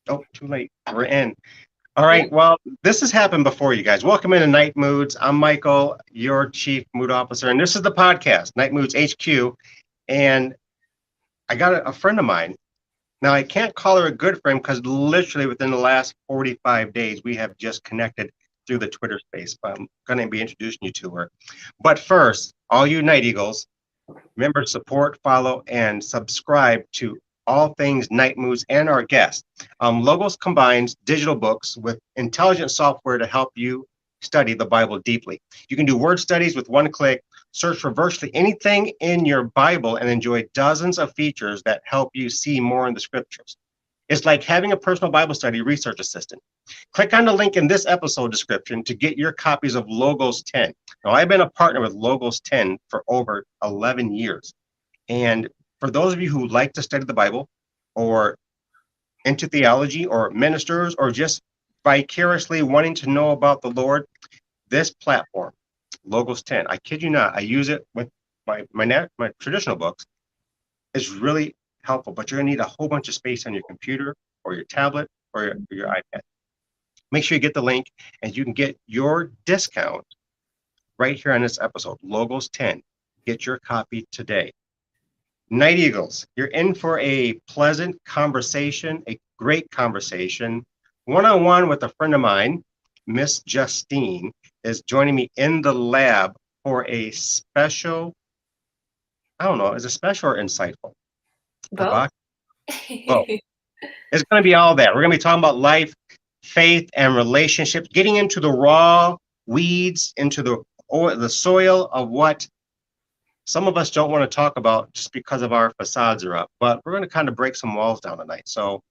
Oh, too late. We're in. All right. Well, this has happened before, you guys. Welcome into Night Moods. I'm Michael, your chief mood officer, and this is the podcast, Night Moods HQ. And I got a friend of mine. Now, I can't call her a good friend because literally within the last 45 days, we have just connected through the Twitter space. But I'm going to be introducing you to her. But first, all you Night Eagles, remember, support, follow, and subscribe to all things Night Moods and our guests. Logos combines digital books with intelligent software to help you study the Bible deeply. You can do word studies with one click, search for virtually anything in your Bible, and enjoy dozens of features that help you see more in the scriptures. It's like having a personal Bible study research assistant. Click on the link in this episode description to get your copies of Logos 10. Now, I've been a partner with Logos 10 for over 11 years. And for those of you who like to study the Bible or into theology or ministers or just vicariously wanting to know about the Lord, this platform, Logos 10, I kid you not, I use it with my traditional books. It's really helpful, but you're gonna need a whole bunch of space on your computer or your tablet or your iPad. Make sure you get the link and you can get your discount right here on this episode, Logos 10. Get your copy today. Night Eagles, you're in for a pleasant conversation, a great conversation, one-on-one with a friend of mine. Miss Justine is joining me in the lab for a special, I don't know, is it special or insightful? Both. Both. It's going to be all that. We're going to be talking about life, faith, and relationships, getting into the raw weeds, into the soil of what some of us don't want to talk about just because of our facades are up. But we're going to kind of break some walls down tonight. So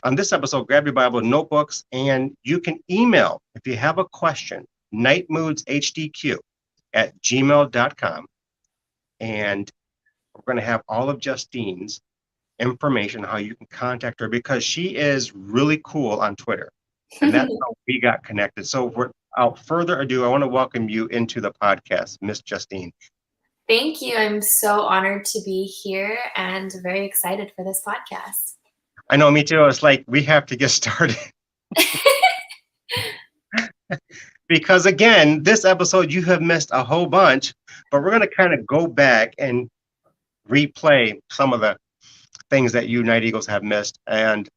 on this episode, grab your Bible, notebooks, and you can email if you have a question, nightmoodshdq@gmail.com. And we're going to have all of Justine's information, how you can contact her, because she is really cool on Twitter. And that's how we got connected. So without further ado, I want to welcome you into the podcast, Miss Justine. Thank you. I'm so honored to be here and very excited for this podcast. I know, me too. It's like we have to get started. Because again, this episode you have missed a whole bunch, but we're going to kind of go back and replay some of the things that you Night Eagles have missed. And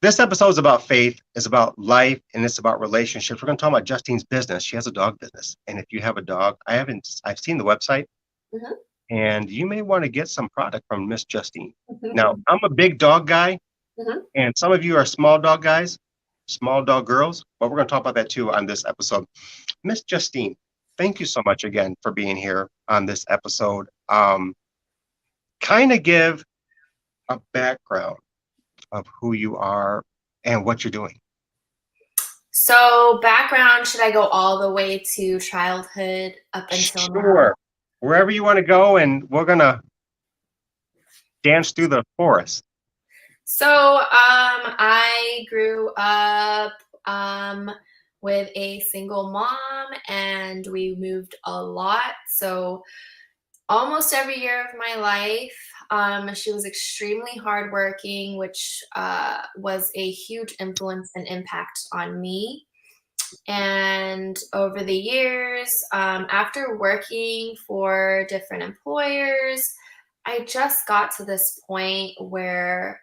this episode is about faith, it's about life, and it's about relationships. We're going to talk about Justine's business. She has a dog business. And if you have a dog, I've seen the website, and you may want to get some product from Miss Justine. Now, I'm a big dog guy, and some of you are small dog guys, small dog girls, but we're going to talk about that too on this episode. Miss Justine, thank you so much again for being here on this episode. Kind of give a background of who you are and what you're doing. So background, should I go all the way to childhood up until Sure. Wherever you want to go, and we're going to dance through the forest. So I grew up with a single mom, and we moved a lot. So almost every year of my life, she was extremely hardworking, which was a huge influence and impact on me. And over the years, after working for different employers, I just got to this point where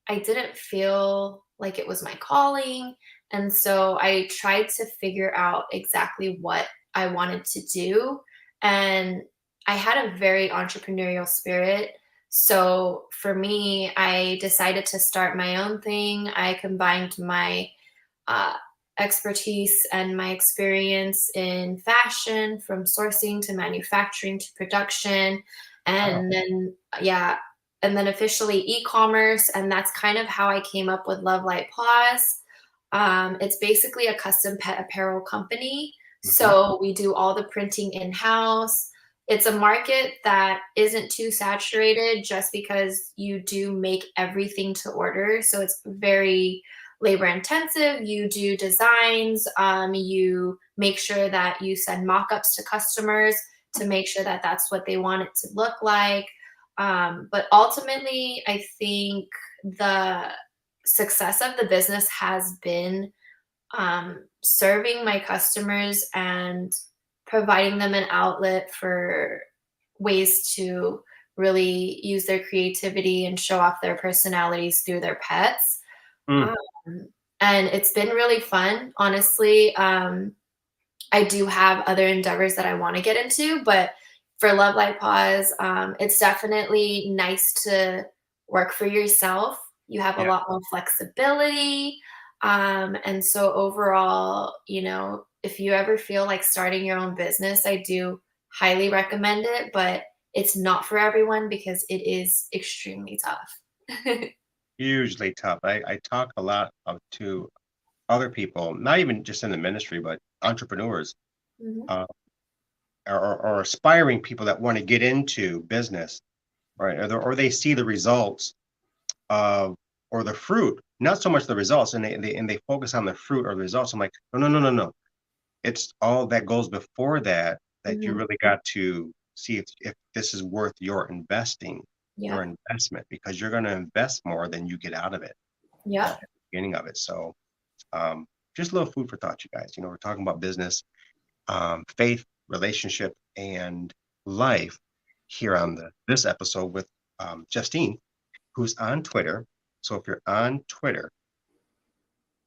I didn't feel like it was my calling. And so I tried to figure out exactly what I wanted to do. And I had a very entrepreneurial spirit. So for me, I decided to start my own thing. I combined my expertise and my experience in fashion, from sourcing to manufacturing to production, and then officially e-commerce. And that's kind of how I came up with Love Light Paws. It's basically a custom pet apparel company. So we do all the printing in-house. It's a market that isn't too saturated just because you do make everything to order. So it's very labor intensive. You do designs, you make sure that you send mock-ups to customers to make sure that that's what they want it to look like. But ultimately, I think the success of the business has been serving my customers and providing them an outlet for ways to really use their creativity and show off their personalities through their pets. Mm, Um, and it's been really fun, honestly. I do have other endeavors that I want to get into, but for Love Light Paws, it's definitely nice to work for yourself. You have a yeah, lot more flexibility. And so overall, if you ever feel like starting your own business, I do highly recommend it, but it's not for everyone because it is extremely tough. hugely tough. I talk a lot to other people, not even just in the ministry, but entrepreneurs, Mhm. uh, or aspiring people that want to get into business, right? Or they see the results of, or the fruit, not so much the results, and they focus on the fruit or the results. I'm like, no, no, no, no, no. It's all that goes before that that you Mhm. really got to see if this is worth your Yep. investment, because you're going to invest more than you get out of it at Yep. the beginning of it. So um, just a little food for thought, you guys. We're talking about business, faith, relationship, and life here on this episode with Justine, who's on Twitter. So if you're on Twitter,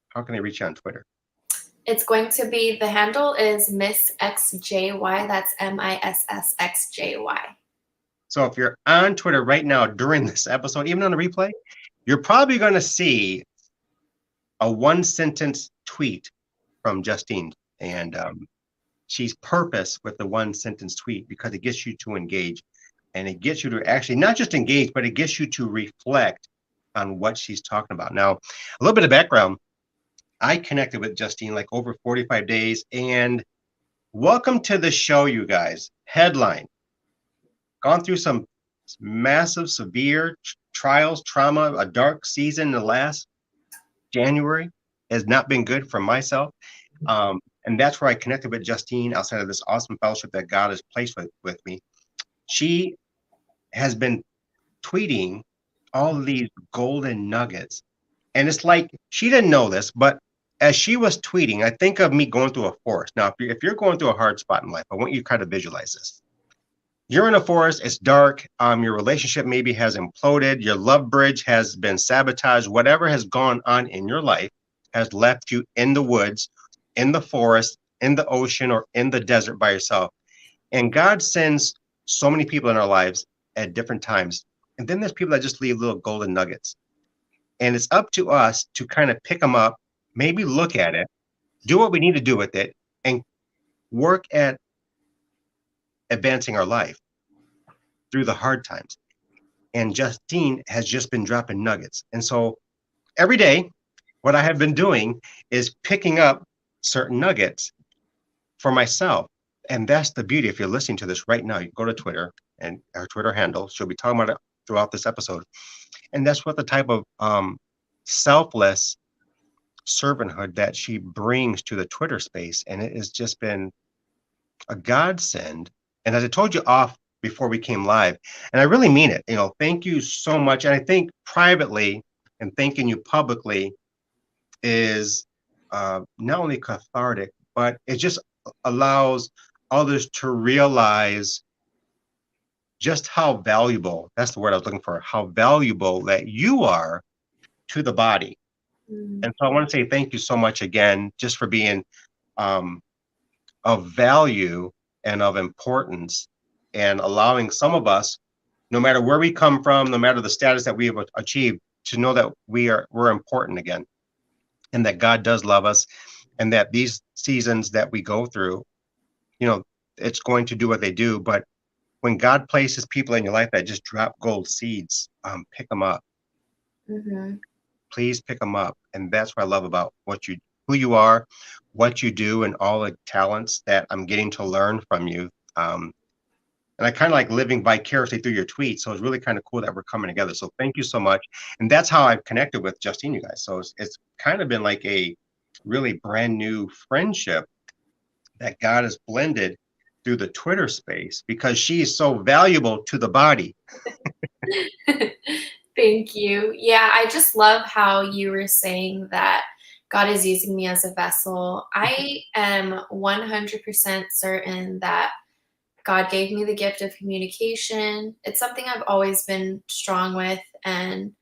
how can they reach you on Twitter? It's going to be, the handle is Miss XJY. That's MISSXJY. So if you're on Twitter right now during this episode, even on the replay, you're probably going to see a one sentence tweet from Justine. And she's purpose with the one sentence tweet because it gets you to engage, and it gets you to actually not just engage, but it gets you to reflect on what she's talking about. Now, a little bit of background. I connected with Justine like over 45 days, and welcome to the show, you guys. Headline: gone through some massive, severe trials, trauma, a dark season in the last January has not been good for myself. And that's where I connected with Justine outside of this awesome fellowship that God has placed with me. She has been tweeting all of these golden nuggets. And it's like she didn't know this, but as she was tweeting, I think of me going through a forest. Now, if you're going through a hard spot in life, I want you to kind of visualize this. You're in a forest, it's dark, your relationship maybe has imploded, your love bridge has been sabotaged, whatever has gone on in your life has left you in the woods, in the forest, in the ocean, or in the desert by yourself. And God sends so many people in our lives at different times. And then there's people that just leave little golden nuggets. And it's up to us to kind of pick them up, maybe look at it, do what we need to do with it, and work at advancing our life through the hard times. And Justine has just been dropping nuggets. And so every day, what I have been doing is picking up certain nuggets for myself. And that's the beauty. If you're listening to this right now, you go to Twitter and our Twitter handle. She'll be talking about it throughout this episode. And that's what the type of selfless servanthood that she brings to the Twitter space. And it has just been a godsend. And as I told you off before we came live, and I really mean it, thank you so much. And I think privately and thanking you publicly is not only cathartic, but it just allows others to realize just how valuable, that's the word I was looking for, how valuable that you are to the body. Mm. And so I want to say thank you so much again, just for being um, of value and of importance, and allowing some of us, no matter where we come from, no matter the status that we have achieved, to know that we're important again, and that God does love us, and that these seasons that we go through, you know, it's going to do what they do. But when God places people in your life that just drop gold seeds, pick them up. Mhm. Please pick them up. And that's what I love about who you are, what you do, and all the talents that I'm getting to learn from you. And I kind of like living vicariously through your tweets. So it's really kind of cool that we're coming together. So thank you so much. And that's how I've connected with Justine, you guys. So it's kind of been like a really brand new friendship that God has blended through the Twitter space, because she is so valuable to the body. Thank you. Yeah, I just love how you were saying that God is using me as a vessel. I am 100% certain that God gave me the gift of communication. It's something I've always been strong with. And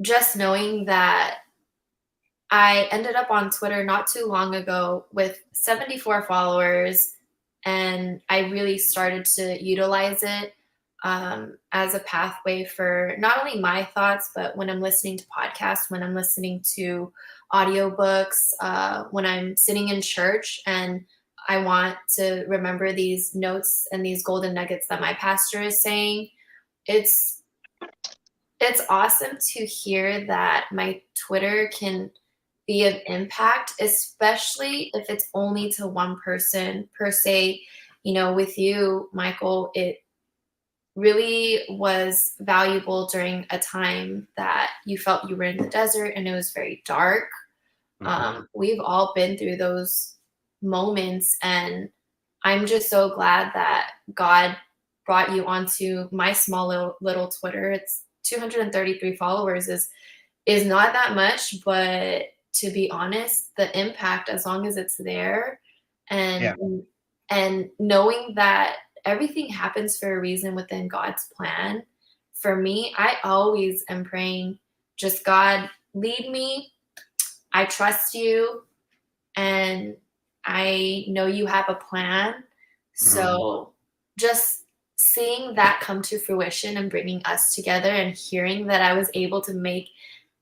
just knowing that I ended up on Twitter not too long ago with 74 followers, and I really started to utilize it as a pathway for not only my thoughts, but when I'm listening to podcasts, when I'm listening to audiobooks, when I'm sitting in church and I want to remember these notes and these golden nuggets that my pastor is saying. It's it's awesome to hear that my Twitter can be of impact, especially if it's only to one person per se. You know, with you, Michael, it really was valuable during a time that you felt you were in the desert and it was very dark. Mhm. We've all been through those moments, and I'm just so glad that God brought you onto my small little Twitter. It's 233 followers is not that much, but to be honest, the impact, as long as it's there, and Yeah. and knowing that everything happens for a reason within God's plan. For me, I always am praying, just God, lead me. I trust you, and I know you have a plan. Mhm. So just seeing that come to fruition and bringing us together and hearing that I was able to make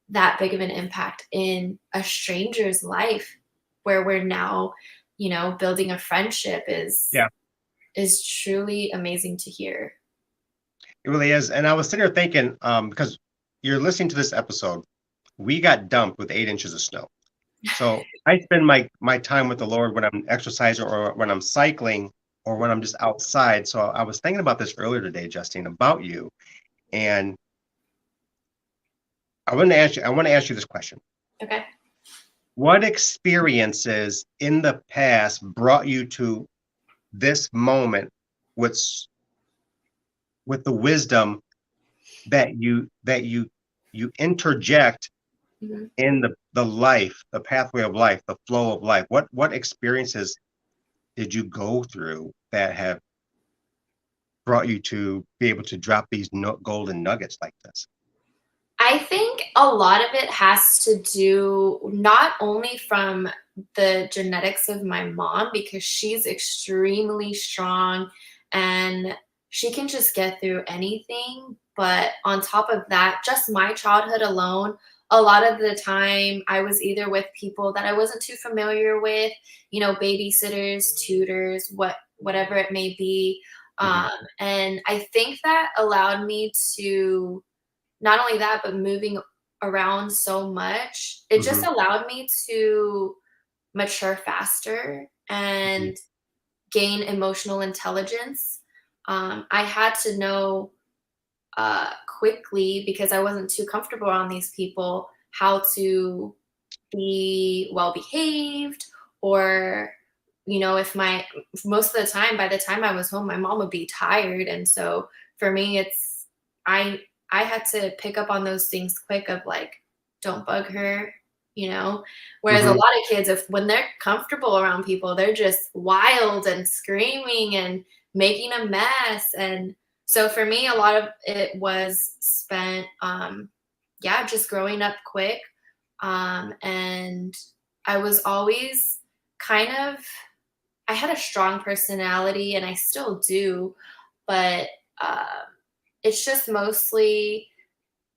that big of an impact in a stranger's life where we're now, building a friendship Yeah, is truly amazing to hear. it really is. And I was sitting there thinking, because you're listening to this episode, we got dumped with 8 inches of snow. So I spend my time with the Lord when I'm exercising or when I'm cycling or when I'm just outside. So I was thinking about this earlier today, Justine, about you. And I want to ask you this question. Okay. What experiences in the past brought you to this moment with with the wisdom that you interject Mhm. in the life, the pathway of life, the flow of life? What experiences did you go through that have brought you to be able to drop these golden nuggets like this? I think a lot of it has to do not only from the genetics of my mom, because she's extremely strong and she can just get through anything. But on top of that, just my childhood alone, a lot of the time I was either with people that I wasn't too familiar with, babysitters, tutors, whatever it may be. Mhm, Um, and I think that allowed me to not only that, but moving around so much, it just mhm, allowed me to mature faster mhm, and gain emotional intelligence. I had to know quickly, because I wasn't too comfortable around these people, how to be well behaved, or if most of the time, by the time I was home, my mom would be tired, and so for me it's i I had to pick up on those things quick, of like, don't bug her, whereas a mhm. lot of kids, if when they're comfortable around people, they're just wild and screaming and making a mess. And so for me, a lot of it was spent yeah, just growing up quick. And I was always kind of, I had a strong personality and I still do, but um, it's just mostly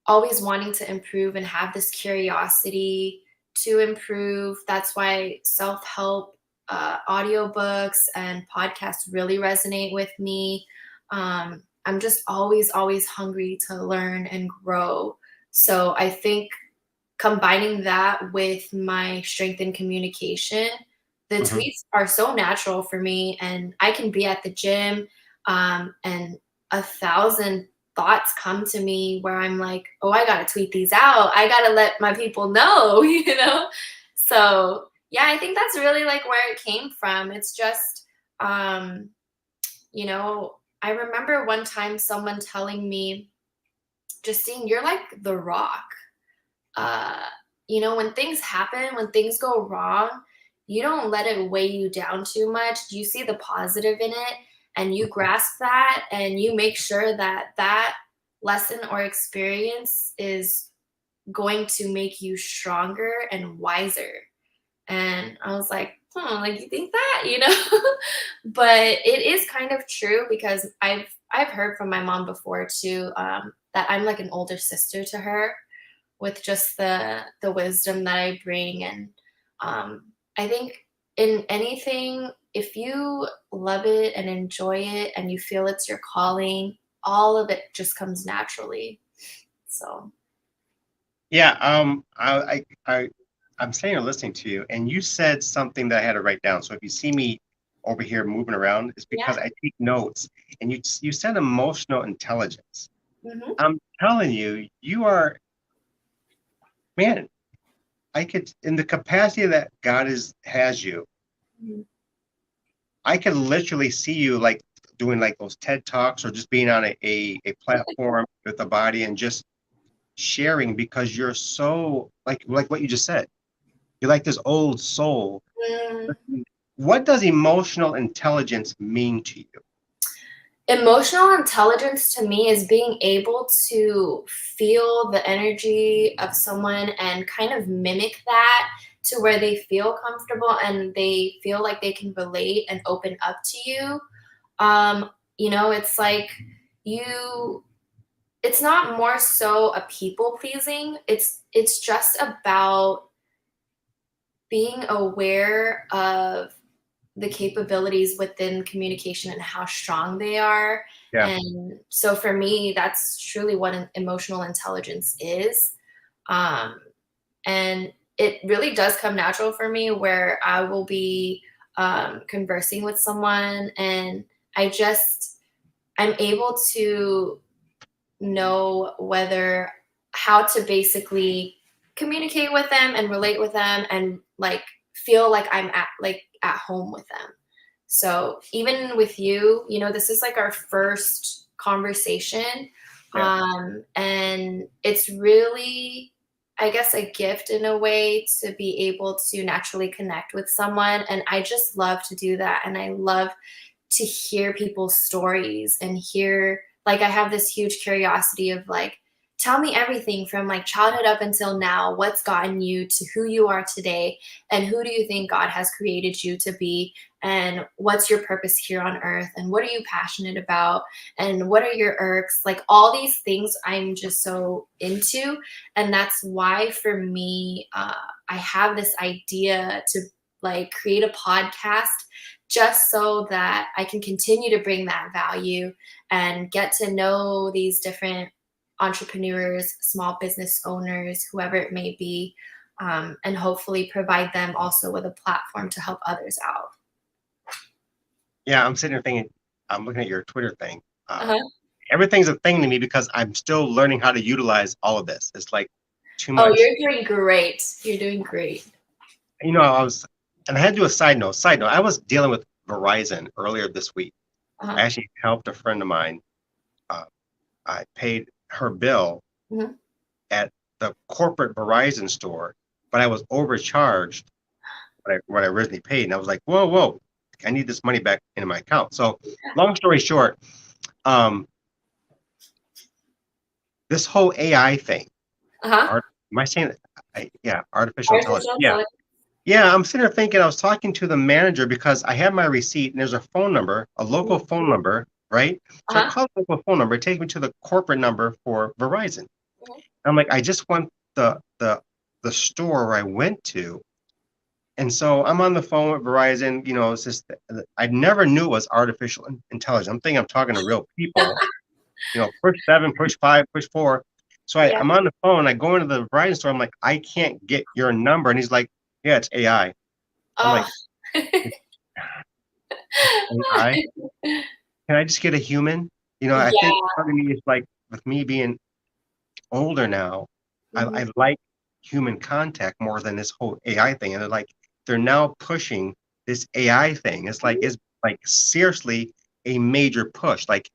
always wanting to improve and have this curiosity to improve. That's why self help audiobooks and podcasts really resonate with me. I'm just always, always hungry to learn and grow. So I think combining that with my strength in communication, the Mhm. tweets are so natural for me, and I can be at the gym, and a thousand thoughts come to me where I'm like, oh, I gotta tweet these out. I gotta let my people know, So yeah, I think that's really like where it came from. It's just, I remember one time someone telling me Justine, you're like the rock. uh, when things happen, when things go wrong, you don't let it weigh you down too much. You see the positive in it and you grasp that and you make sure that that lesson or experience is going to make you stronger and wiser. And I was like, like you think that, but it is kind of true because I've heard from my mom before too, that I'm like an older sister to her with just the wisdom that I bring. And I think in anything, if you love it and enjoy it and you feel it's your calling, all of it just comes naturally. So Yeah, I'm sitting here listening to you, and you said something that I had to write down. So if you see me over here moving around, it's yeah. because I take notes. And you said emotional intelligence. Hmm. I'm telling you, you are, man. I could, in the capacity that God has you, Hmm. I could literally see you like doing like those TED Talks or just being on a platform with a body and just sharing because you're so like what you just said. You're like this old soul. What does emotional intelligence mean to you? Emotional intelligence to me is being able to feel the energy of someone and kind of mimic that to where they feel comfortable and they feel like they can relate and open up to you. It's like you it's not more so a people pleasing. It's just about being aware of the capabilities within communication and how strong they are. Yeah, And so for me, that's truly what an emotional intelligence is. Um, and it really does come natural for me where I will be conversing with someone and I'm able to know whether how to basically communicate with them and relate with them and like feel like I'm at home with them. So even with you, this is like our first conversation. yeah. And it's really, I guess, a gift in a way to be able to naturally connect with someone. And I just love to do that. And I love to hear people's stories and hear, like, I have this huge curiosity of like, tell me everything from like childhood up until now. What's gotten you to who you are today? And who do you think God has created you to be? And what's your purpose here on earth? And what are you passionate about? And what are your irks? Like all these things I'm just so into. And that's why for me, I have this idea to like create a podcast just so that I can continue to bring that value and get to know these different entrepreneurs, small business owners, whoever it may be, and hopefully provide them also with a platform to help others out. Yeah, I'm sitting here thinking, I'm looking at your Twitter thing. Uh-huh. Everything's a thing to me because I'm still learning how to utilize all of this. It's like too Oh, much. you're doing great. You're doing great. And I had to do a side note. Side note, I was dealing with Verizon earlier this week. I Uh-huh. actually helped a friend of mine. Uh, I paid her bill Mhm. at the corporate Verizon store, but I was overcharged what I originally paid. And I was like, whoa, whoa, I need this money back into my account. So long story short, um, this whole AI thing, Uh-huh. art, am I saying it? Yeah, artificial intelligence. Artificial Yeah. intelligence. Yeah, I'm sitting there thinking I was talking to the manager because I have my receipt and there's a phone number, a local phone number, right? So I Uh-huh. call the local phone number, it takes me to the corporate number for Verizon. Mhm. I'm like, I just want the store where I went to. And so I'm on the phone with Verizon, it's just I never knew it was artificial intelligence. I'm thinking I'm talking to real people, push 7, push 5, push 4. So Yeah. I'm on the phone, I go into the Verizon store, I'm like, I can't get your number. And he's like, yeah, it's AI. I'm Oh. like, it's AI. Can I just get a human? I think Yeah. part of me is like with me being older now, Mhm. I like human contact more than this whole AI thing. And they're now pushing this AI thing. It's like seriously a major push. Like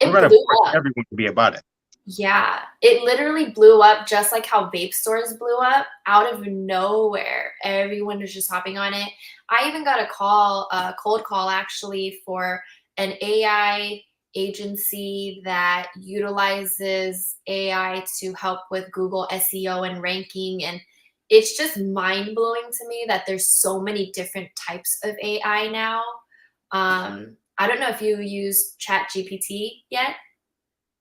we're It going to blew force up. everyone to be about it. Yeah, it literally blew up just like how vape stores blew up out of nowhere. Everyone was just hopping on it. I even got a cold call actually for an AI agency that utilizes AI to help with Google SEO and ranking. And it's just mind blowing to me that there's so many different types of AI now. I don't know if you use Chat GPT yet.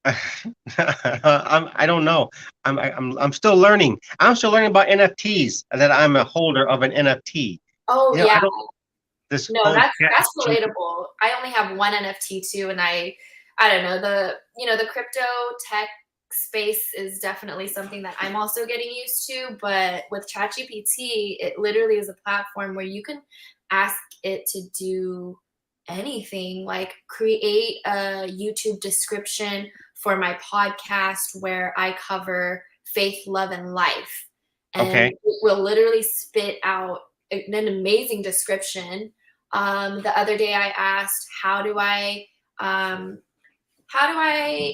I don't know. I'm still learning. I'm still learning about NFTs, that I'm a holder of an NFT. Oh I yeah. don't this No, whole chat that's G- relatable. I only have one NFT too, and I don't know, the crypto tech space is definitely something that I'm also getting used to. But with ChatGPT, it literally is a platform where you can ask it to do anything, like create a YouTube description for my podcast where I cover faith, love, and life. And Okay. it will literally spit out an amazing description. The other day I asked, how do I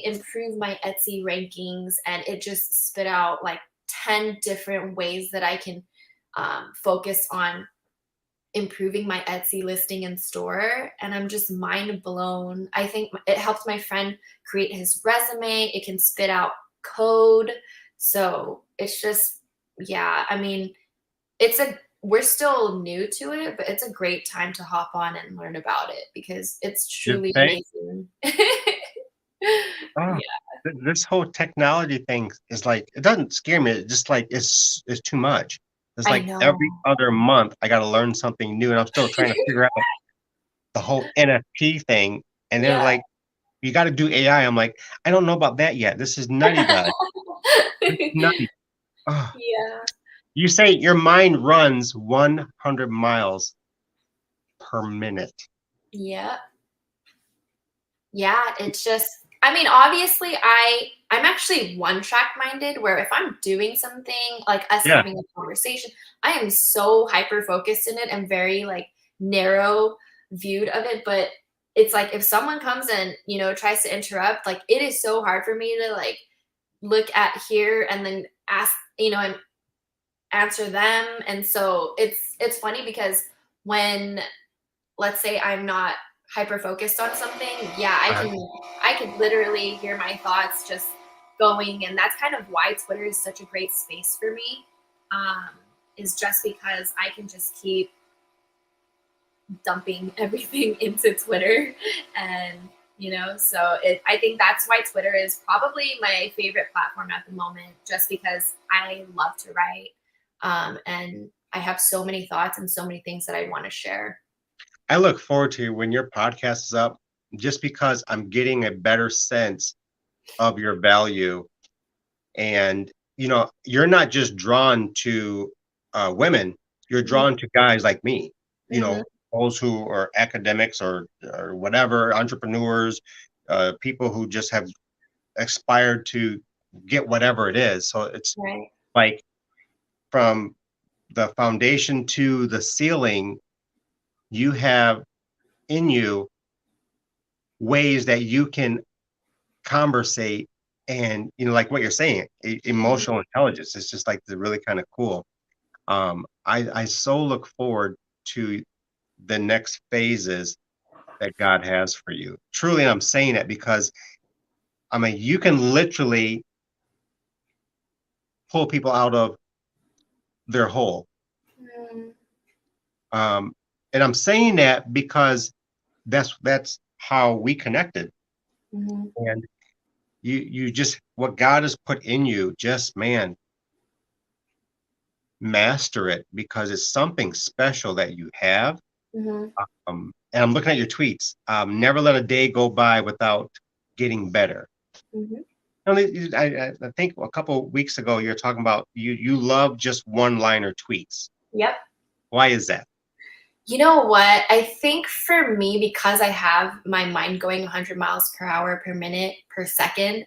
improve my Etsy rankings? And it just spit out like 10 different ways that I can focus on improving my Etsy listing and store. And I'm just mind blown. I think it helped my friend create his resume. It can spit out code. So it's just, yeah, I mean, we're still new to it, but it's a great time to hop on and learn about it because it's You truly say? amazing. Oh, Yeah, this whole technology thing is like, it doesn't scare me. It's just like it's too much. It's I like know. every other month I got to learn something new, and I'm still trying to figure out the whole NFT thing. And they're Yeah. like, you got to do AI. I'm like, I don't know about that yet. This is nutty, guys. This is nutty. Oh, Yeah. you say your mind runs 100 miles per minute. Yeah. Yeah, it's just I mean, obviously I'm actually one track minded where if I'm doing something like us Yeah. having a conversation, I am so hyper focused in it and very like narrow viewed of it. But it's like if someone comes and, tries to interrupt, like it is so hard for me to like look at here and then ask, and answer them. And so it's funny because when let's say I'm not hyper focused on something, yeah, Uh, I can literally hear my thoughts just going, and that's kind of why Twitter is such a great space for me. Um, is just because I can just keep dumping everything into Twitter, and so I think that's why Twitter is probably my favorite platform at the moment, just because I love to write, and I have so many thoughts and so many things that I want to share. I look forward to when your podcast is up, just because I'm getting a better sense of your value. And, you're not just drawn to women, you're Hmm. drawn to guys like me, Hmm. those who are academics or whatever, entrepreneurs, people who just have aspired to get whatever it is. So it's Right. like from the foundation to the ceiling, you have in you ways that you can conversate, and like what you're saying, Mhm. emotional intelligence is just like the really kind of cool. I so look forward to the next phases that God has for you. Truly, I'm saying it because I mean you can literally pull people out of their hole. Mm. um, and I'm saying that because that's how we connected. Mhm. And you just, what God has put in you, just, man, master it, because it's something special that you have. Mhm. And I'm looking at your tweets. Never let a day go by without getting better. Mhm. I think a couple of weeks ago you're talking about you love just one liner tweets. Yep. Why is that? You know what? I think for me, because I have my mind going 100 miles per hour per minute per second,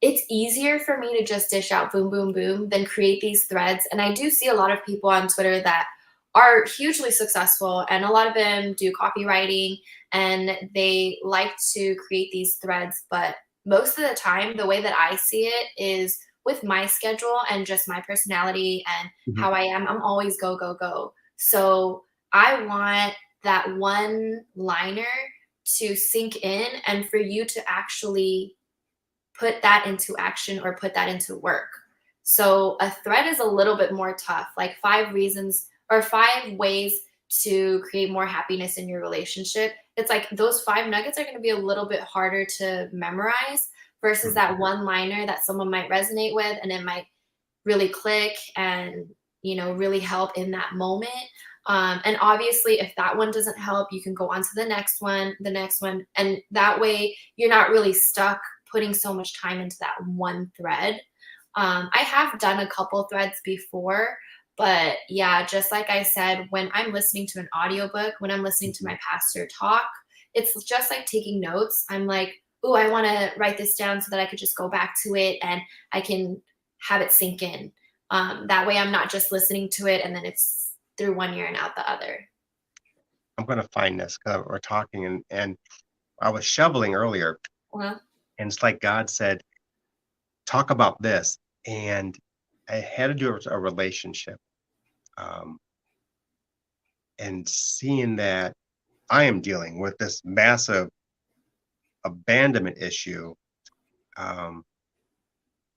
it's easier for me to just dish out boom, boom, boom than create these threads. And I do see a lot of people on Twitter that are hugely successful, and a lot of them do copywriting and they like to create these threads. But most of the time, the way that I see it is with my schedule and just my personality and Mhm. how I am, I'm always go, go, go. So I want that one liner to sink in and for you to actually put that into action or put that into work. So a thread is a little bit more tough, like 5 reasons or 5 ways to create more happiness in your relationship. It's like those 5 nuggets are going to be a little bit harder to memorize versus Mhm. that one liner that someone might resonate with and it might really click and really help in that moment. And obviously if that one doesn't help, you can go on to the next one, and that way you're not really stuck putting so much time into that one thread. I have done a couple threads before, but yeah, just like I said, when I'm listening to an audiobook, when I'm listening to Mhm. my pastor talk, it's just like taking notes. I'm like, oh, I want to write this down so that I could just go back to it and I can have it sink in. That way I'm not just listening to it and then it's through one ear and out the other. I'm gonna find this 'cause we're talking and I was shoveling earlier, Well, and it's like God said, "Talk about this," and I had to do with a relationship, um, and seeing that I am dealing with this massive abandonment issue, um,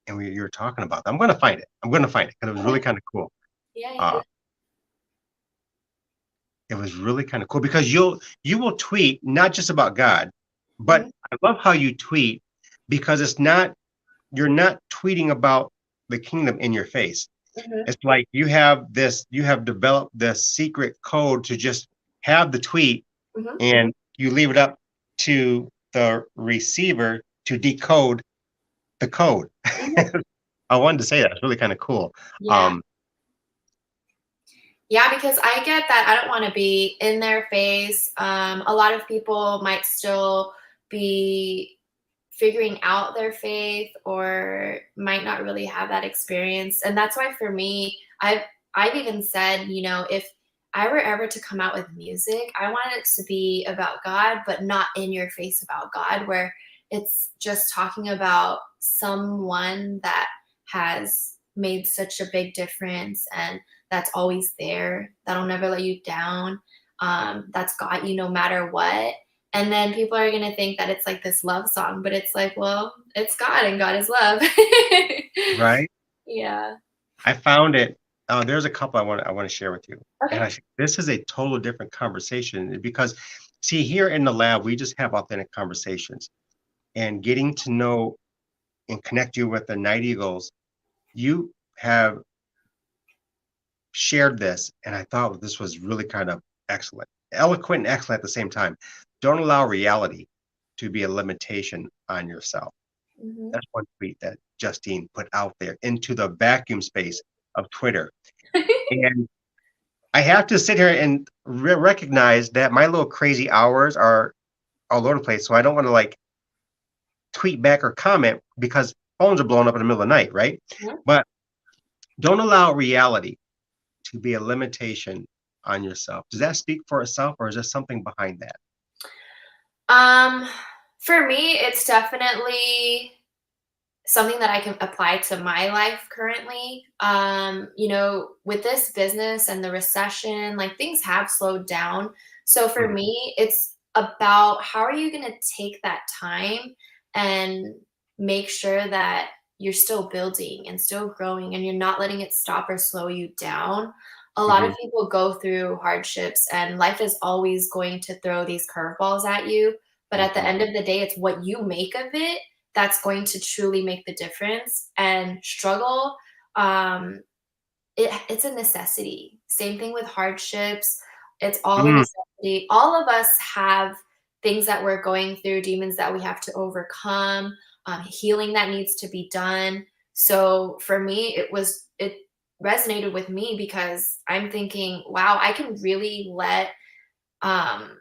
and you were talking about that. I'm gonna find it. I'm gonna find it because it was okay. really kinda cool. Yeah, yeah. Uh, it was really kinda cool because you will tweet not just about God, but Mhm, I love how you tweet because you're not tweeting about the kingdom in your face. mhm, It's like you have developed this secret code to just have the tweet mhm, and you leave it up to the receiver to decode the code. mhm. I wanted to say that. It's really kind of cool. Yeah. Um, Yeah, because I get that I don't want to be in their face. A lot of people might still be figuring out their faith or might not really have that experience. And that's why for me, I've even said, if I were ever to come out with music, I want it to be about God, but not in your face about God, where it's just talking about someone that has made such a big difference and that's always there, that'll never let you down, that's got you no matter what. And then people are gonna think that it's like this love song, but it's like, well, it's God and God is love. right? Yeah. I found it. There's a couple I want to share with you, and Okay. this is a total different conversation because see here in the lab we just have authentic conversations and getting to know and connect you with the night eagles. You have shared this, and I thought this was really kind of excellent, eloquent and excellent at the same time. Don't allow reality to be a limitation on yourself. Mhm. That's one tweet that Justine put out there into the vacuum space of Twitter. And I have to sit here and recognize that my little crazy hours are all over the place. So I don't want to like tweet back or comment because phones are blowing up in the middle of the night, right? Mhm. But don't allow reality to be a limitation on yourself. Does that speak for itself or is there something behind that? Um, for me, it's definitely something that I can apply to my life currently. With this business and the recession, like things have slowed down. So for Mhm, me, it's about how are you going to take that time and make sure that you're still building and still growing and you're not letting it stop or slow you down. A lot of mhm, people go through hardships and life is always going to throw these curveballs at you. But at the mhm, end of the day, it's what you make of it that's going to truly make the difference. And struggle, um, it's a necessity. Same thing with hardships. It's all a mm, necessity. All of us have things that we're going through, demons that we have to overcome, healing that needs to be done. So for me, it resonated with me because I'm thinking, wow, I can really let um,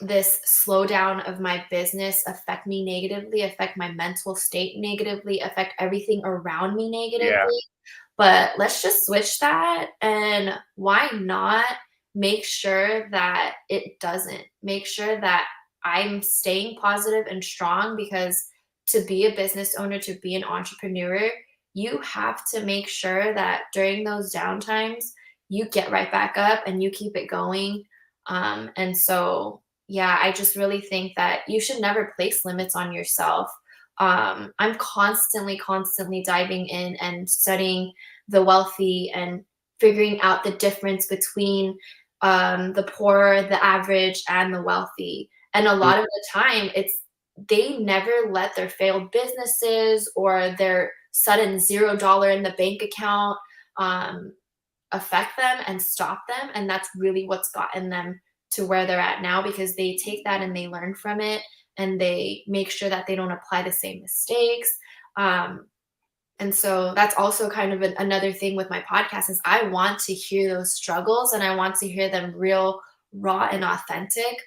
this slowdown of my business affect me negatively, affect my mental state negatively, affect everything around me yeah. negatively. But let's just switch that, and why not make sure that it doesn't? Make sure that I'm staying positive and strong, because to be a business owner, to be an entrepreneur, you have to make sure that during those downtimes, you get right back up and you keep it going. And so, yeah, I just really think that you should never place limits on yourself. I'm constantly diving in and studying the wealthy and figuring out the difference between the poor, the average, and the wealthy. And a Mm, lot of the time, it's they never let their failed businesses or their sudden $0 in the bank account um, affect them and stop them. And that's really what's gotten them to where they're at now, because they take that and they learn from it, and they make sure that they don't apply the same mistakes. Um, and so that's also kind of another thing with my podcast is I want to hear those struggles, and I want to hear them real, raw, and authentic.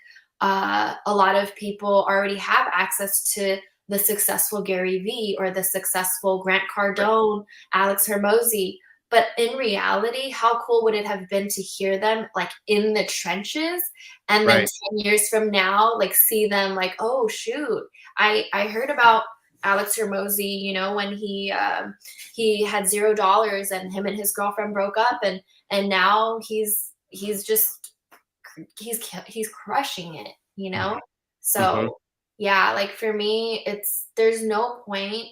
A lot of people already have access to the successful Gary Vee or the successful Grant right, Cardone, Alex Hermosi. But in reality, how cool would it have been to hear them like in the trenches, and then right. 10 years from now, like see them like, oh shoot, I heard about Alex Hermosi, when he had $0, and him and his girlfriend broke up, and now he's crushing it. Mm-hmm. So yeah, like for me, there's no point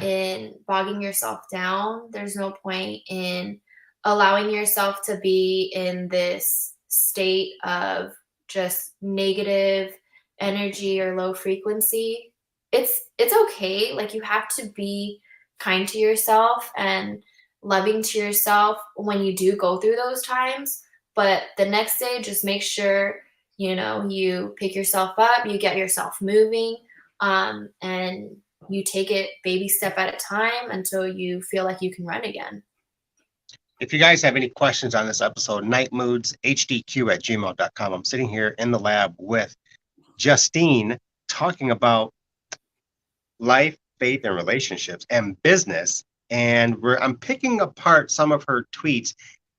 in bogging yourself down. There's no point in allowing yourself to be in this state of just negative energy or low frequency. It's okay. Like you have to be kind to yourself and loving to yourself when you do go through those times. But the next day, just make sure, you pick yourself up, you get yourself moving, and you take it baby step at a time until you feel like you can run again. If you guys have any questions on this episode, NiteMoodzHQ@gmail.com. I'm sitting here in the lab with Justine talking about life, faith, and relationships and business. And I'm picking apart some of her tweets,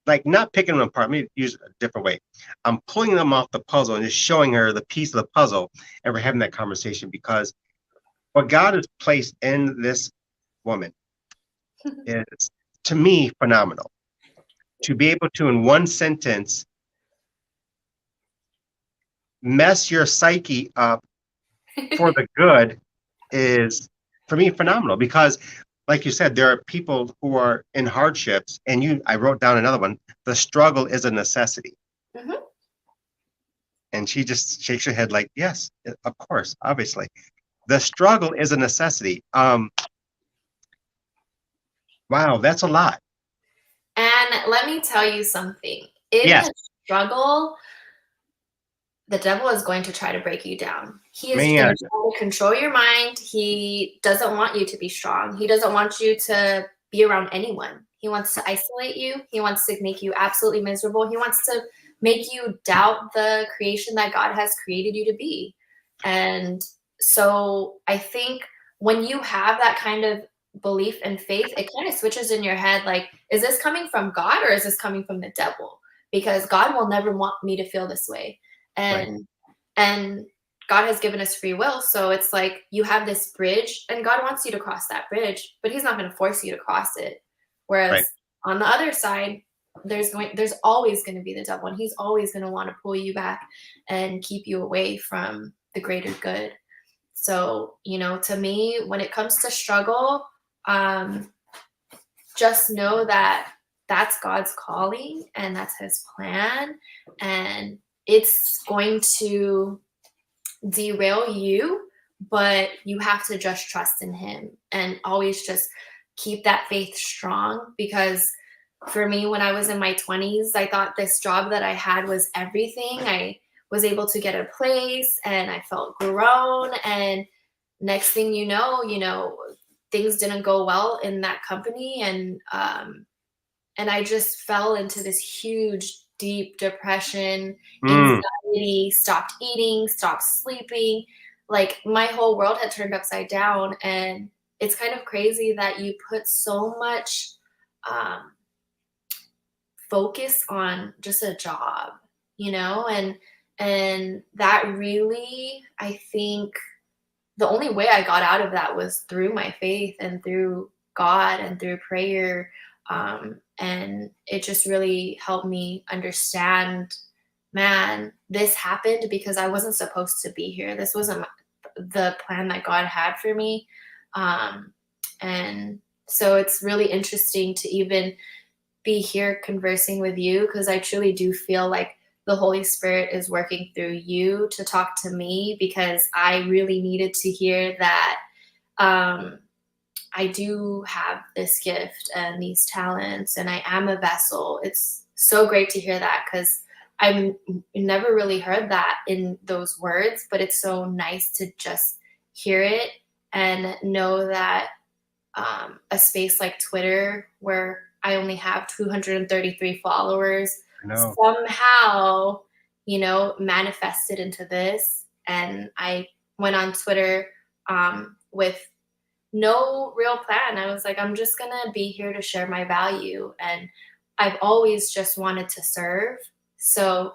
like not picking them apart. Let me use a different way. I'm pulling them off the puzzle and just showing her the piece of the puzzle, and we're having that conversation because what God has placed in this woman is, to me, phenomenal. To be able to, in one sentence, mess your psyche up for the good is, for me, phenomenal. Because, like you said, there are people who are in hardships, and I wrote down another one. The struggle is a necessity, Mhm. and she just shakes her head like, yes, of course, obviously, the struggle is a necessity. Wow, that's a lot. And let me tell you something. In Yes, the struggle, the devil is going to try to break you down. He is going man, to try to control your mind. He doesn't want you to be strong. He doesn't want you to be around anyone. He wants to isolate you. He wants to make you absolutely miserable. He wants to make you doubt the creation that God has created you to be. And so I think when you have that kind of belief and faith, it kind of switches in your head like, is this coming from God or is this coming from the devil? Because God will never want me to feel this way. right, And God has given us free will, so it's like you have this bridge and God wants you to cross that bridge, but he's not going to force you to cross it. Whereas right. on the other side, there's always going to be the devil, and he's always going to want to pull you back and keep you away from the greater good. So, to me, when it comes to struggle, um just know that that's God's calling and that's his plan, and it's going to derail you, but you have to just trust in him and always just keep that faith strong. Because for me, when I was in my 20s, I thought this job that I had was everything. I was able to get a place and I felt grown, and next thing you know, things didn't go well in that company, and I just fell into this huge, deep depression, Mm, anxiety, stopped eating, stopped sleeping. Like my whole world had turned upside down. And it's kind of crazy that you put so much um, focus on just a job, and that really, I think, the only way I got out of that was through my faith and through God and through prayer. And it just really helped me understand, man, this happened because I wasn't supposed to be here. This wasn't the plan that God had for me. And so it's really interesting to even be here conversing with you, because I truly do feel like the Holy Spirit is working through you to talk to me, because I really needed to hear that I do have this gift and these talents, and I am a vessel. It's so great to hear that, because I've never really heard that in those words, but it's so nice to just hear it and know that a space like Twitter, where I only have 233 followers, I know. somehow, manifested into this. And I went on Twitter with no real plan. I was like, I'm just going to be here to share my value. And I've always just wanted to serve. So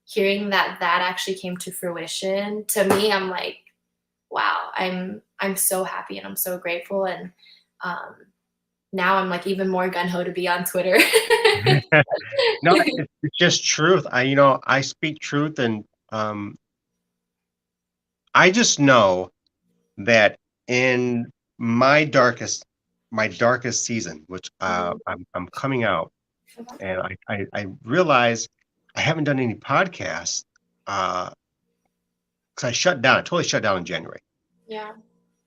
hearing that actually came to fruition, to me, I'm like, wow, I'm so happy and I'm so grateful. And now I'm like even more gung-ho to be on Twitter. No, it's just truth. I speak truth, and I just know that in my darkest season, which I'm coming out, and I realize I haven't done any podcasts because I totally shut down in January. Yeah.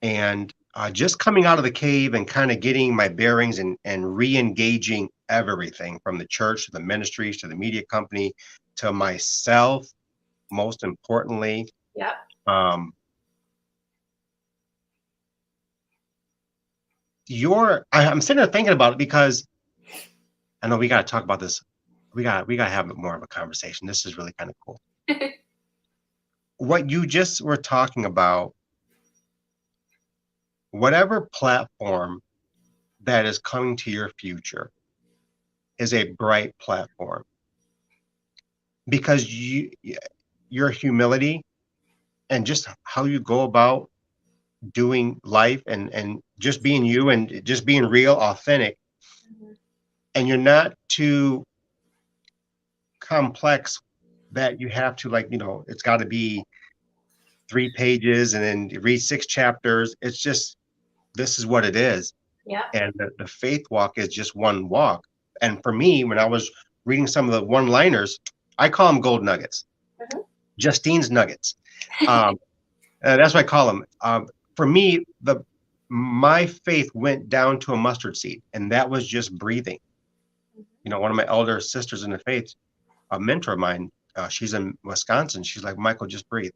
And just coming out of the cave and kind of getting my bearings and re-engaging everything from the church to the ministries to the media company to myself, most importantly. Yep. I'm sitting there thinking about it, because I know we got to talk about this. We got to have more of a conversation. This is really kind of cool. What you just were talking about, whatever platform that is coming to your future is a bright platform, because your humility and just how you go about doing life and just being you and just being real, authentic, and you're not too complex that you have to, like, it's got to be 3 pages and then you read 6 chapters. It's just, this is what it is. Yeah. And the faith walk is just one walk. And for me, when I was reading some of the one-liners, I call them gold nuggets, Justeen's nuggets. That's what I call them. For me, my faith went down to a mustard seed, and that was just breathing. One of my elder sisters in the faith, a mentor of mine, she's in Wisconsin. She's like, Michael, just breathe.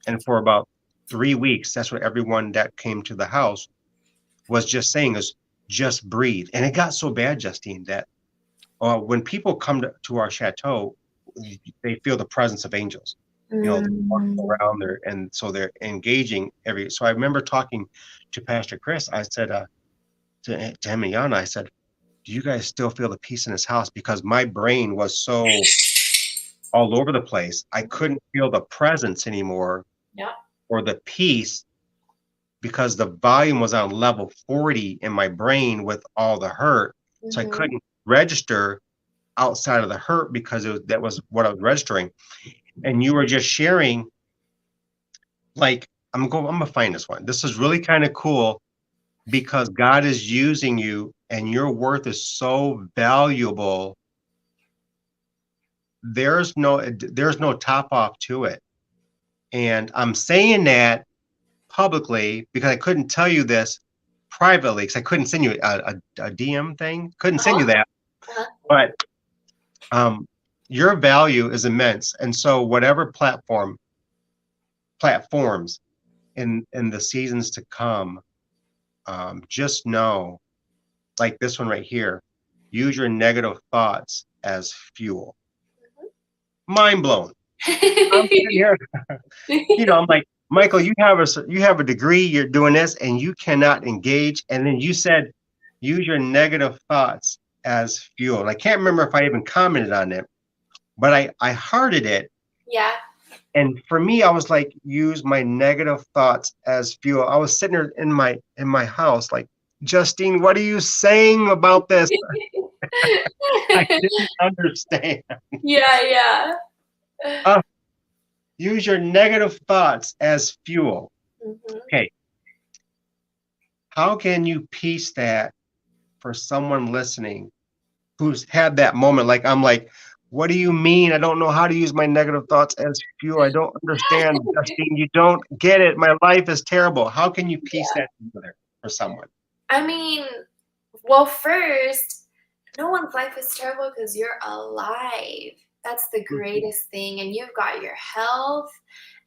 And for about 3 weeks, that's what everyone that came to the house was just saying, is just breathe. And it got so bad, Justine, that when people come to our chateau, they feel the presence of angels. Walking around there, and so they're engaging so I remember talking to Pastor Chris. I said to him and Yana, I said, do you guys still feel the peace in this house? Because my brain was so all over the place. I couldn't feel the presence anymore. Yeah. Or the peace, because the volume was on level 40 in my brain with all the hurt. So I couldn't register outside of the hurt, because that was what I was registering. And you were just sharing, like, I'm gonna find this one. This is really kind of cool, because God is using you and your worth is so valuable. There's no top off to it. And I'm saying that publicly because I couldn't tell you this privately, because I couldn't send you a DM thing. Couldn't send you that. But your value is immense. And so whatever platforms in the seasons to come, just know, like this one right here, use your negative thoughts as fuel. Mind blown. I'm sitting here, I'm like, Michael, you have a degree, you're doing this, and you cannot engage. And then you said use your negative thoughts as fuel. And I can't remember if I even commented on it, but I hearted it. Yeah. And for me, I was like, use my negative thoughts as fuel. I was sitting there in my house, like, Justine, what are you saying about this? I didn't understand. Yeah, yeah. Uh, use your negative thoughts as fuel. Mhm. Okay. How can you piece that for someone listening who's had that moment? Like, I'm like, what do you mean? I don't know how to use my negative thoughts as fuel. I don't understand, Justine. You don't get it. My life is terrible. How can you piece Yeah. that together for someone? I mean, well, first, no one's life is terrible because you're alive. That's the Mhm. greatest thing. And you've got your health,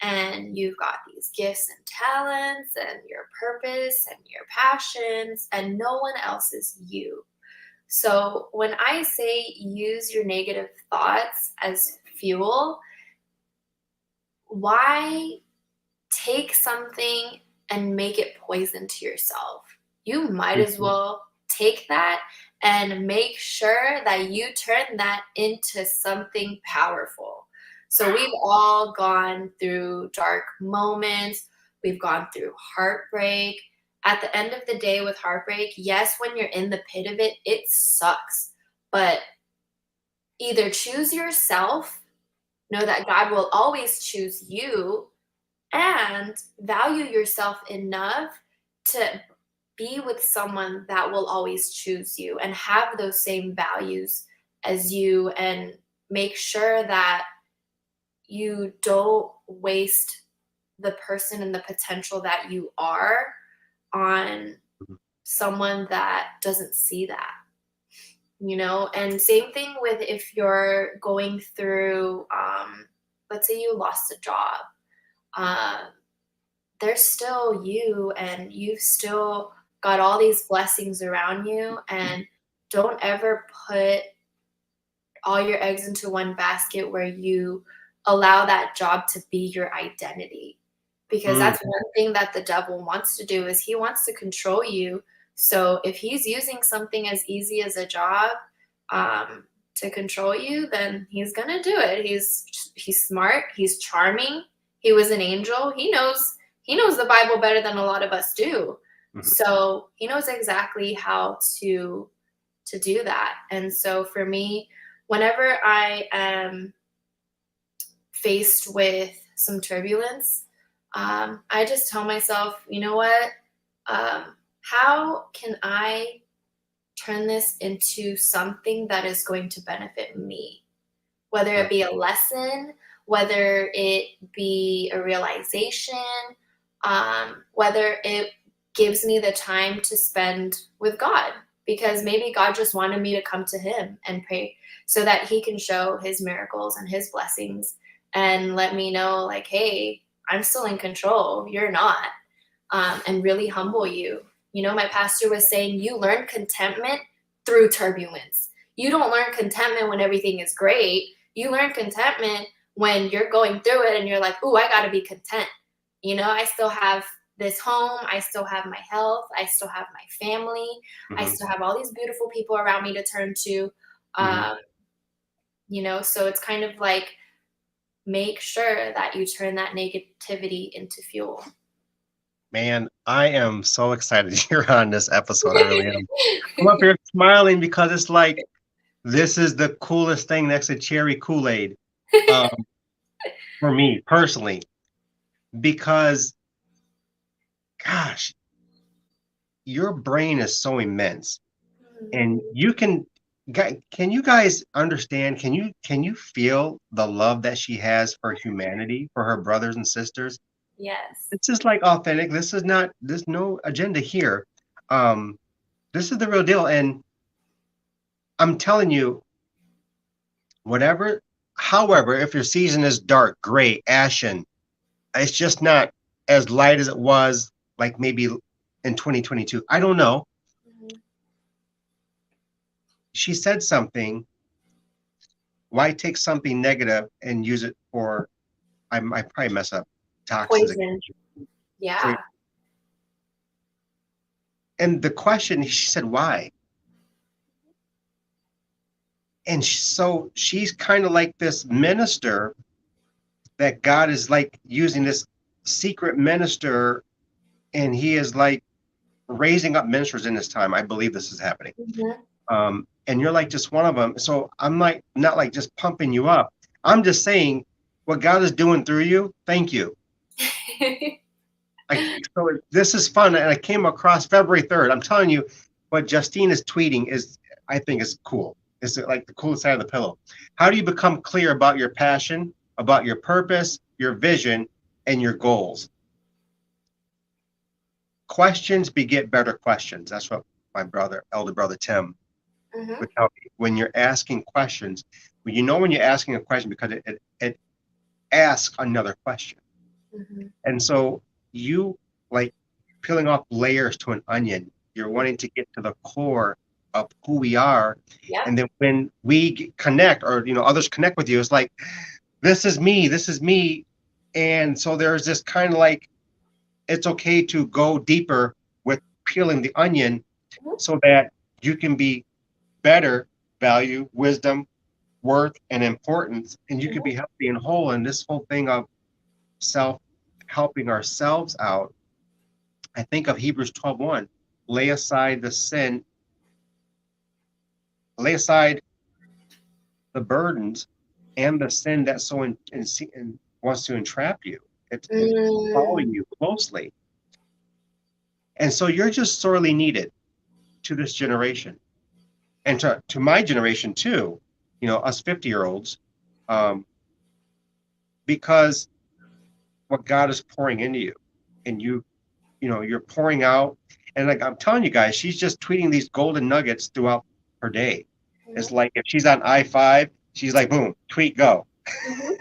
and you've got these gifts and talents, and your purpose, and your passions, and no one else is you. So when I say use your negative thoughts as fuel, why take something and make it poison to yourself? You might as Mhm. well take that and make sure that you turn that into something powerful. So we've all gone through dark moments, we've gone through heartbreak. At the end of the day, with heartbreak, yes, when you're in the pit of it, it sucks. But either choose yourself, know that God will always choose you, and value yourself enough to be with someone that will always choose you and have those same values as you, and make sure that you don't waste the person and the potential that you are on someone that doesn't see that, and same thing with if you're going through, let's say you lost a job. um, there's still you, and you've still got all these blessings around you, and don't ever put all your eggs into one basket where you allow that job to be your identity, because Mm. that's one thing that the devil wants to do, is he wants to control you. So if he's using something as easy as a job, um, to control you, then he's gonna do it. He's smart, he's charming, he was an angel, he knows the Bible better than a lot of us do. Mhm. So he knows exactly how to do that. And so for me, whenever I am faced with some turbulence, I just tell myself, you know what? How can I turn this into something that is going to benefit me? Whether it Right. be a lesson, whether it be a realization, whether it gives me the time to spend with God, because maybe God just wanted me to come to Him and pray so that He can show His miracles and His blessings and let me know, like, hey, I'm still in control, you're not, and really humble you. My pastor was saying, you learn contentment through turbulence. You don't learn contentment when everything is great. You learn contentment when you're going through it and you're like, ooh, I got to be content. I still have this home. I still have my health. I still have my family. I Mhm. still have all these beautiful people around me to turn to. Mhm. Um, so it's kind of like, make sure that you turn that negativity into fuel. Man, I am so excited you're on this episode. I really am. I'm up here smiling because it's like this is the coolest thing next to cherry Kool-Aid, um, for me personally, because gosh, your brain is so immense, and you can you guys understand? Can you feel the love that she has for humanity, for her brothers and sisters? Yes. This is like authentic. This is not. There's no agenda here. Um, this is the real deal, and I'm telling you, whatever. However, if your season is dark, gray, ashen, it's just not as light as it was, like maybe in 2022. I don't know. Mhm. She said something. Why take something negative and use it for? I probably mess up toxins. Poison. For Yeah. And the question, she said, why? And so she's kind of like this minister that God is like using, this secret minister, and he is like raising up ministers in this time. I believe this is happening. Mhm. And you're like just one of them. So I'm like, not like just pumping you up. I'm just saying what God is doing through you. Thank you. So this is fun. And I came across February 3rd. I'm telling you, what Justine is tweeting is, I think, is cool. It's like the coolest side of the pillow. How do you become clear about your passion, about your purpose, your vision, and your goals? Questions beget better questions. That's what my elder brother Tim Mhm. would tell me. When you're asking questions, when you know when you're asking a question, because it asks another question. Mhm. And so you, like peeling off layers to an onion, you're wanting to get to the core of who we are. Yep. And then when we connect, or others connect with you, it's like, this is me, this is me. And so there's this kind of like, it's okay to go deeper with peeling the onion, Mhm. so that you can be better, value, wisdom, worth, and importance, and you can Mhm. be healthy and whole. And this whole thing of self helping ourselves out, I think of Hebrews 12:1. Lay aside the sin, lay aside the burdens and the sin that and wants to entrap you. It's Mm. following you closely. And so you're just sorely needed to this generation, and to my generation too, us 50-year-olds, um, because what God is pouring into you, and you're pouring out. And like I'm telling you guys, she's just tweeting these golden nuggets throughout her day. It's Mhm. like if she's on I-5, she's like, boom, tweet, go. Mhm.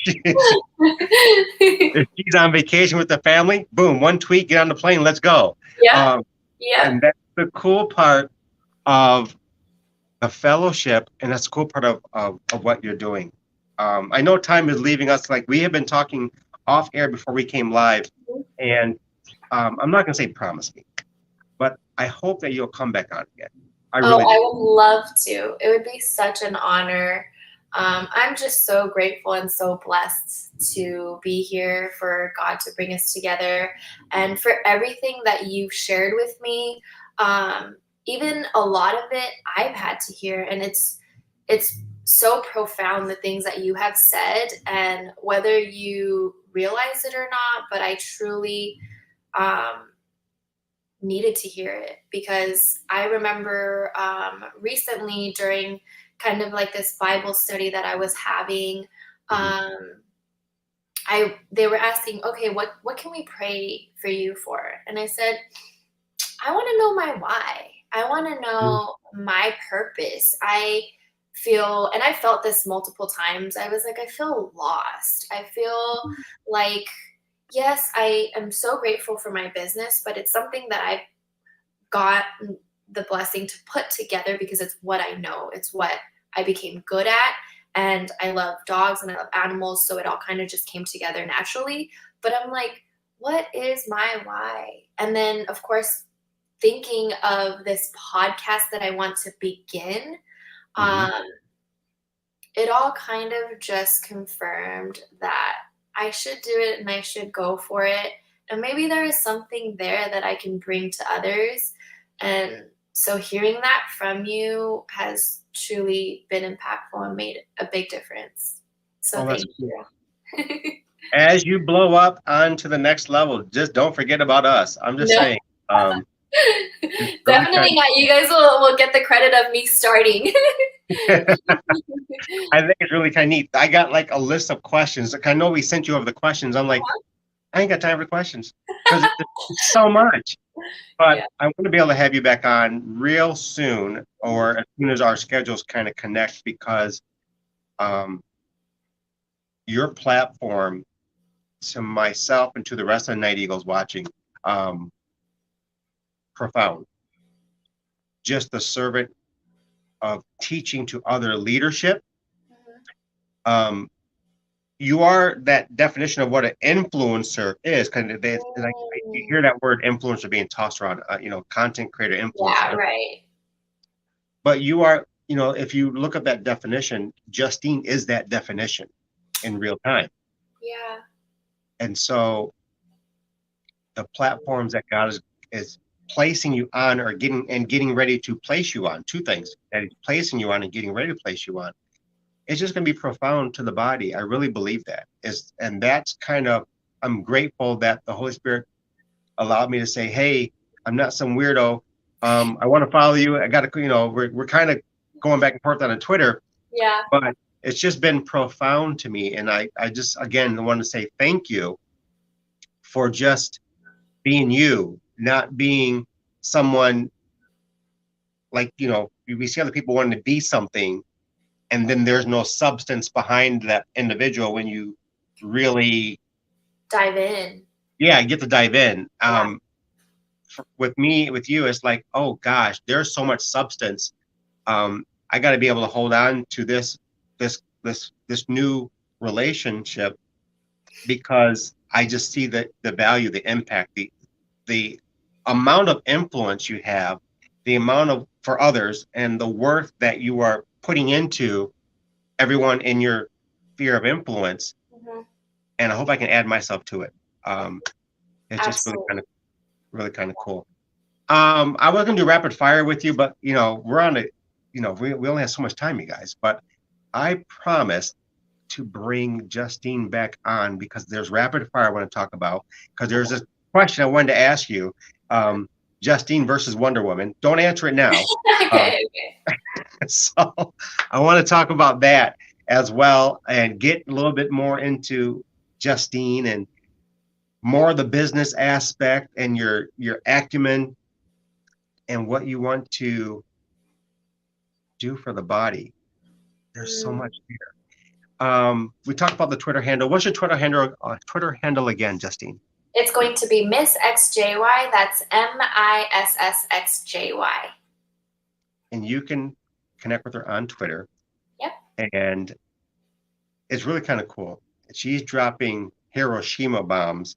You know, if she's on vacation with the family, boom, one tweet, get on the plane, let's go. Yep. Um, Yep. and that's the cool part of the fellowship, and that's the cool part of what you're doing. I know time is leaving us. Like, we have been talking off air before we came live, and I'm not going to say promise me, but I hope that you'll come back on again. I Oh, really do. I would love to. It would be such an honor. I'm just so grateful and so blessed to be here, for God to bring us together, and for everything that you've shared with me. Um, Even a lot of it I've had to hear, and it's so profound, the things that you have said, and whether you realize it or not, but I truly um, needed to hear it, because I remember recently, during kind of like this Bible study that I was having, Mhm. um, I they were asking, okay, what can we pray for you for? And I said, I want to know my why. I want to Mhm. know my purpose. And I felt this multiple times. I was like, I feel lost. I feel like, yes, I am so grateful for my business, but it's something that I've got the blessing to put together, because it's what I know. It's what I became good at. And I love dogs and I love animals. So it all kind of just came together naturally. But I'm like, what is my why? And then, of course, thinking of this podcast that I want to begin, Mhm. um, it all kind of just confirmed that I should do it and I should go for it. And maybe there is something there that I can bring to others. And so hearing that from you has truly been impactful and made a big difference. So Oh, that's thank cool. you. As you blow up onto the next level, just don't forget about us. I'm just No, saying. It's really kind definitely not. You guys will get the credit of me starting. of, I think it's really kind of neat. I got like a list of questions. Like, I know we sent you over the questions. I'm like, I ain't got time for questions, because it's so much. But Yeah. I want to be able to have you back on real soon, or as soon as our schedules kind of connect, because um, your platform, to myself and to the rest of the Night Eagles watching, um, profound. Just the servant of teaching to other leadership, Mhm. um, you are that definition of what an influencer is. Kind of, like you hear that word influencer being tossed around, content creator, influencer. Yeah, right. But you are, if you look at that definition, Justine is that definition in real time. Yeah. And so the platforms that God is placing you on, or getting ready to place you on, two things that He's placing you on and getting ready to place you on, it's just going to be profound to the body. I really believe that and that's kind of, I'm grateful that the Holy Spirit allowed me to say, hey, I'm not some weirdo. I want to follow you. I got to, we're kind of going back and forth on Twitter, Yeah. but it's just been profound to me. And I just, again, want to say thank you for just being you, not being someone like, we see other people wanting to be something, and then there's no substance behind that individual when you really dive in. Yeah, get to dive in. Yeah. With you, it's like, oh gosh, there's so much substance. I got to be able to hold on to this new relationship, because I just see the value, the impact, the amount of influence you have, the amount of for others, and the worth that you are putting into everyone in your sphere of influence. Mm-hmm. And I hope I can add myself to it. It's just Absolutely. really kind of cool. I was gonna do rapid fire with you, but we're on it. We only have so much time, you guys. But I promised to bring Justine back on, because there's rapid fire I want to talk about. Because there's a question I wanted to ask you, Justine versus Wonder Woman. Don't answer it now. Okay. So I want to talk about that as well, and get a little bit more into Justine and more of the business aspect and your acumen and what you want to do for the body. There's so much here. We talked about the Twitter handle. What's your Twitter handle again, Justine? It's going to be Miss XJY. That's MISSXJY. And you can connect with her on Twitter. Yep. And it's really kind of cool. She's dropping Hiroshima bombs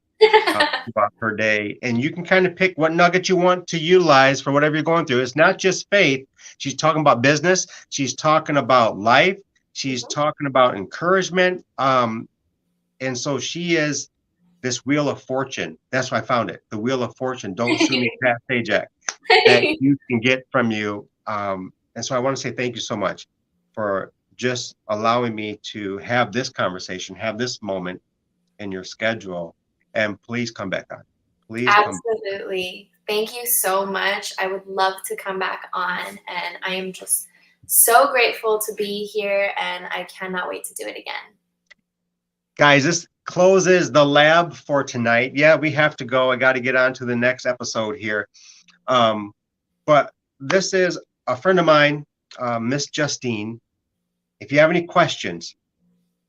about her day, and you can kind of pick what nugget you want to utilize for whatever you're going through. It's not just faith. She's talking about business. She's talking about life. She's talking about encouragement. And so she is this wheel of fortune. That's why I found it. The wheel of fortune. Don't sue me, Pat Sajak. That you can get from you. And so I want to say thank you so much for just allowing me to have this conversation, have this moment in your schedule. And please come back on. Please. Absolutely. Thank you so much. I would love to come back on, and I am just so grateful to be here, and I cannot wait to do it again. Guys, this closes the lab for tonight. Yeah, we have to go. I got to get on to the next episode here. But this is a friend of mine, Miss Justine. If you have any questions,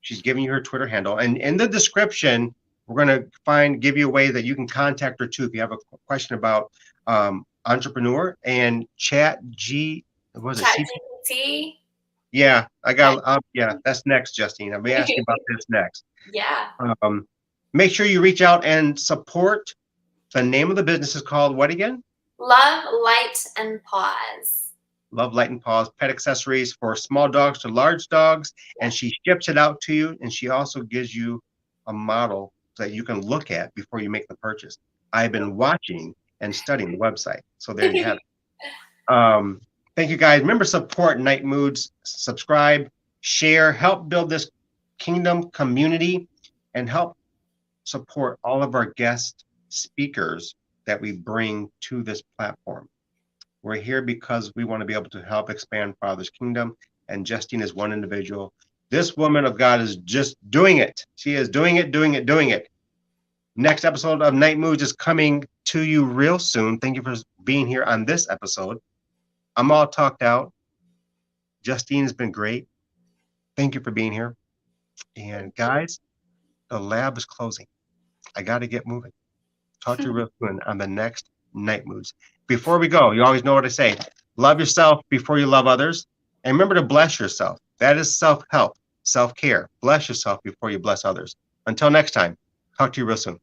she's giving you her Twitter handle. And in the description, we're going to give you a way that you can contact her too if you have a question about entrepreneur and ChatGPT. Yeah, I got. Yeah, that's next, Justine. I'll be asking about this next. Yeah. Make sure you reach out and support. The name of the business is called what again? Love, Light, and Paws. Love, Light, and Paws. Pet accessories for small dogs to large dogs, and she ships it out to you. And she also gives you a model that you can look at before you make the purchase. I've been watching and studying the website, so there you have it. Thank you, guys. Remember, support Night Moods. Subscribe, share, help build this kingdom community, and help support all of our guest speakers that we bring to this platform. We're here because we want to be able to help expand Father's kingdom, and Justine is one individual. This woman of God is just doing it. She is doing it. Next episode of Night Moods is coming to you real soon. Thank you for being here on this episode. I'm all talked out. Justine has been great. Thank you for being here. And guys, the lab is closing. I got to get moving. Talk to you real soon on the next Night Moods. Before we go, you always know what I say. Love yourself before you love others. And remember to bless yourself. That is self-help. self-care. Bless yourself before you bless others. Until next time, talk to you real soon.